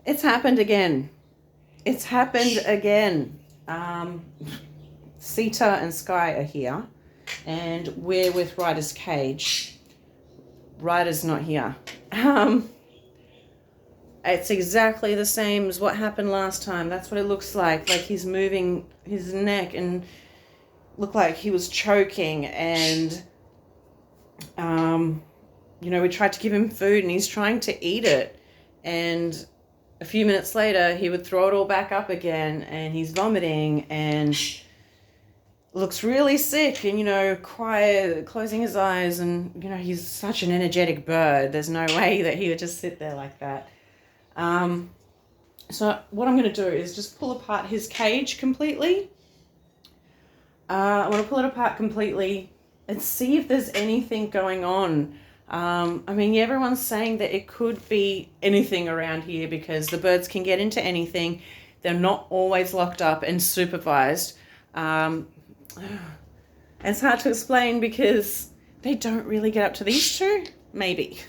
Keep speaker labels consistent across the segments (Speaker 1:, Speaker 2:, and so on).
Speaker 1: It's happened again. It's happened again. Sita and Sky are here, and we're with Ryder's cage. Ryder's not here. It's exactly the same as what happened last time. That's what it looks like. Like he's moving his neck and looked like he was choking. And, we tried to give him food and he's trying to eat it. And a few minutes later, he would throw it all back up again and he's vomiting and looks really sick and, quiet, closing his eyes. And, he's such an energetic bird. There's no way that he would just sit there like that. So what I'm going to do is just pull apart his cage completely. I want to pull it apart completely and see if there's anything going on. Everyone's saying that it could be anything around here because the birds can get into anything. They're not always locked up and supervised. It's hard to explain because they don't really get up to these two. Maybe.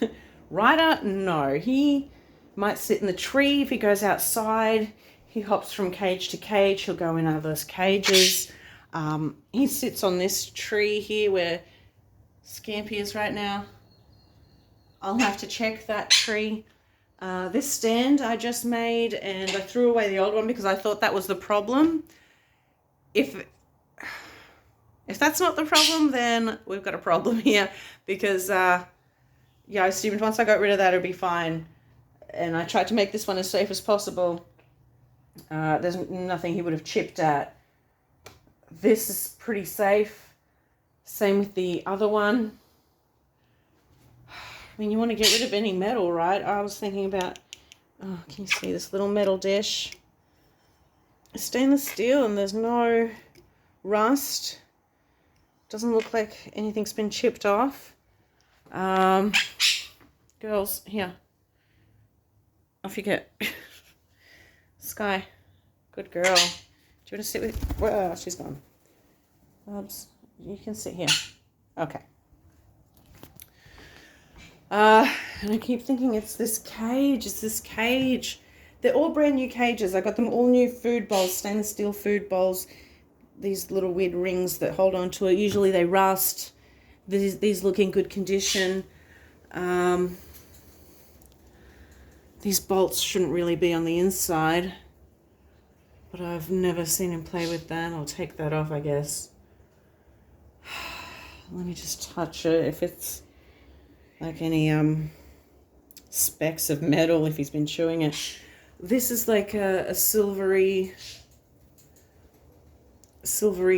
Speaker 1: Ryder, no. He might sit in the tree if he goes outside. He hops from cage to cage. He'll go in others' cages. He sits on this tree here where Scampy is right now. I'll have to check that tree. This stand I just made, and I threw away the old one because I thought that was the problem. If that's not the problem, then we've got a problem here because, I assumed once I got rid of that, it'd be fine. And I tried to make this one as safe as possible. There's nothing he would have chipped at. This is pretty safe. Same with the other one. You want to get rid of any metal, right? I was thinking about, can you see this little metal dish? It's stainless steel and there's no rust. Doesn't look like anything's been chipped off. Girls, here. Off you get. Sky, good girl. Do you want to sit with... Well, she's gone. Bubs, you can sit here. Okay. And I keep thinking it's this cage. They're all brand new cages. I got them all new food bowls, stainless steel food bowls. These little weird rings that hold on to it. Usually they rust. These look in good condition. These bolts shouldn't really be on the inside. But I've never seen him play with that. I'll take that off, I guess. Let me just touch it. If it's like any specks of metal, if he's been chewing it. This is like a silvery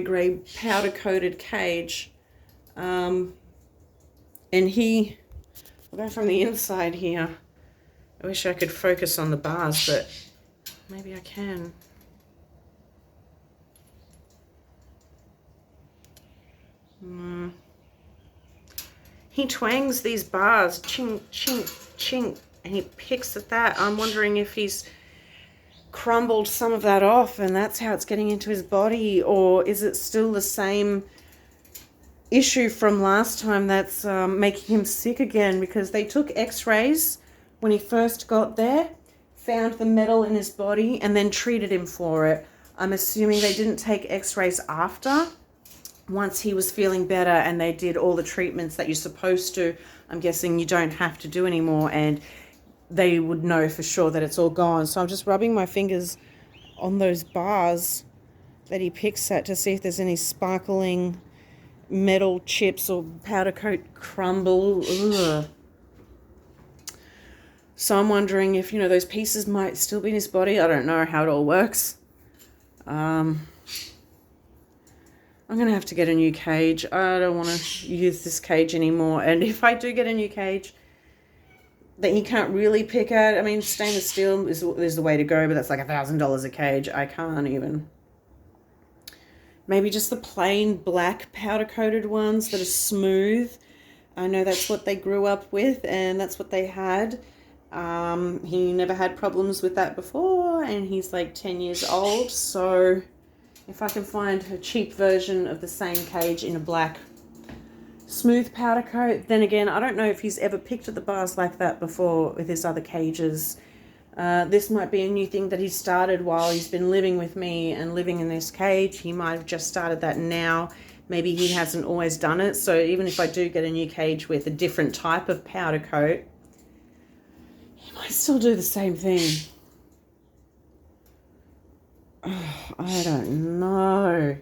Speaker 1: grey powder coated cage. And we'll go from the inside here. I wish I could focus on the bars, but maybe I can. He twangs these bars, chink, chink, chink, and he picks at that. I'm wondering if he's crumbled some of that off and that's how it's getting into his body, or is it still the same issue from last time that's making him sick again? Because they took x-rays when he first got there, found the metal in his body, and then treated him for it. I'm assuming they didn't take x-rays after. Once he was feeling better and they did all the treatments that you're supposed to, I'm guessing you don't have to do anymore, and they would know for sure that it's all gone. So I'm just rubbing my fingers on those bars that he picks at to see if there's any sparkling metal chips or powder coat crumble. Ugh. So I'm wondering if, those pieces might still be in his body. I don't know how it all works. I'm going to have to get a new cage. I don't want to use this cage anymore. And if I do get a new cage that he can't really pick at, stainless steel is the way to go, but that's like $1,000 a cage. I can't even. Maybe just the plain black powder-coated ones that are smooth. I know that's what they grew up with, and that's what they had. He never had problems with that before, and he's like 10 years old, so if I can find a cheap version of the same cage in a black smooth powder coat. Then again, I don't know if he's ever picked at the bars like that before with his other cages. This might be a new thing that he started while he's been living with me and living in this cage. He might have just started that now. Maybe he hasn't always done it. So even if I do get a new cage with a different type of powder coat, he might still do the same thing. Oh, I don't know.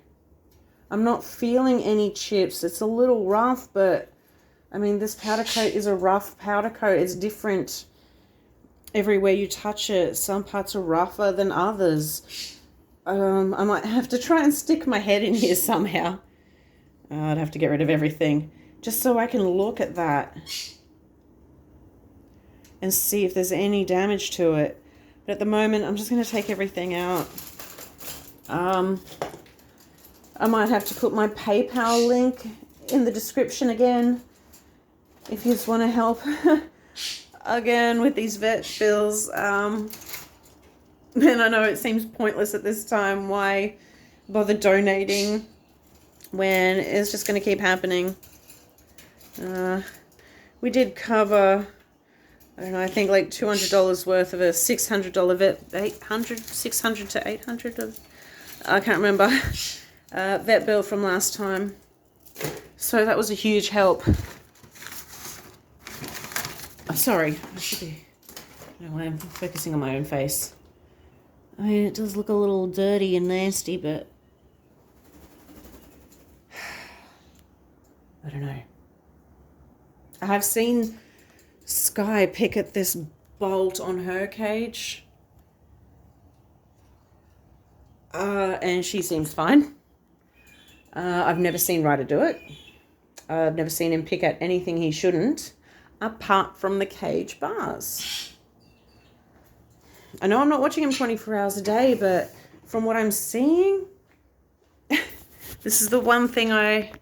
Speaker 1: I'm not feeling any chips. It's a little rough, but I mean, this powder coat is a rough powder coat. It's different everywhere you touch it. Some parts are rougher than others. I might have to try and stick my head in here somehow. I'd have to get rid of everything just so I can look at that and see if there's any damage to it. But at the moment, I'm just going to take everything out. I might have to put my PayPal link in the description again if you just want to help again with these vet bills. And I know it seems pointless at this time. Why bother donating when it's just going to keep happening? We did cover, I don't know, I think like $200 worth of a $600 vet, $600 to $800 of, I can't remember, vet bill from last time. So that was a huge help. Oh, sorry, I should be, I don't know, I'm focusing on my own face. I mean, it does look a little dirty and nasty, but I don't know. I have seen Sky pick at this bolt on her cage. And she seems fine. I've never seen Ryder do it. I've never seen him pick at anything he shouldn't, apart from the cage bars. I know I'm not watching him 24 hours a day, but from what I'm seeing, this is the one thing I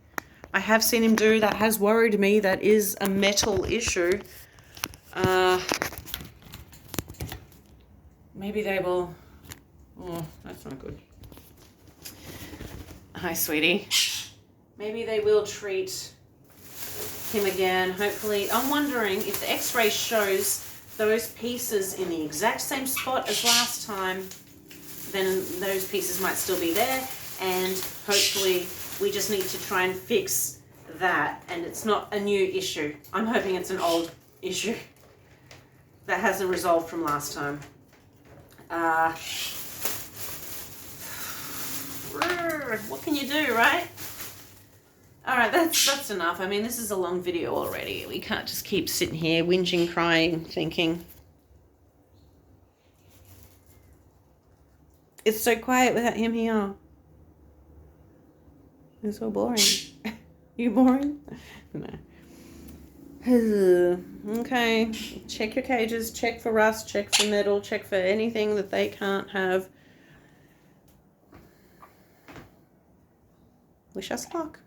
Speaker 1: have seen him do that has worried me, that is a metal issue. Maybe they will... Oh, that's not good. Hi, sweetie. Maybe they will treat him again, hopefully. I'm wondering if the x-ray shows those pieces in the exact same spot as last time, then those pieces might still be there, and hopefully we just need to try and fix that, and it's not a new issue. I'm hoping it's an old issue that hasn't resolved from last time. What can you do, right? Alright, that's enough. I mean, this is a long video already. We can't just keep sitting here whinging, crying, thinking. It's so quiet without him here. It's so boring. You boring? No. Okay. Check your cages. Check for rust. Check for metal. Check for anything that they can't have. Wish us luck.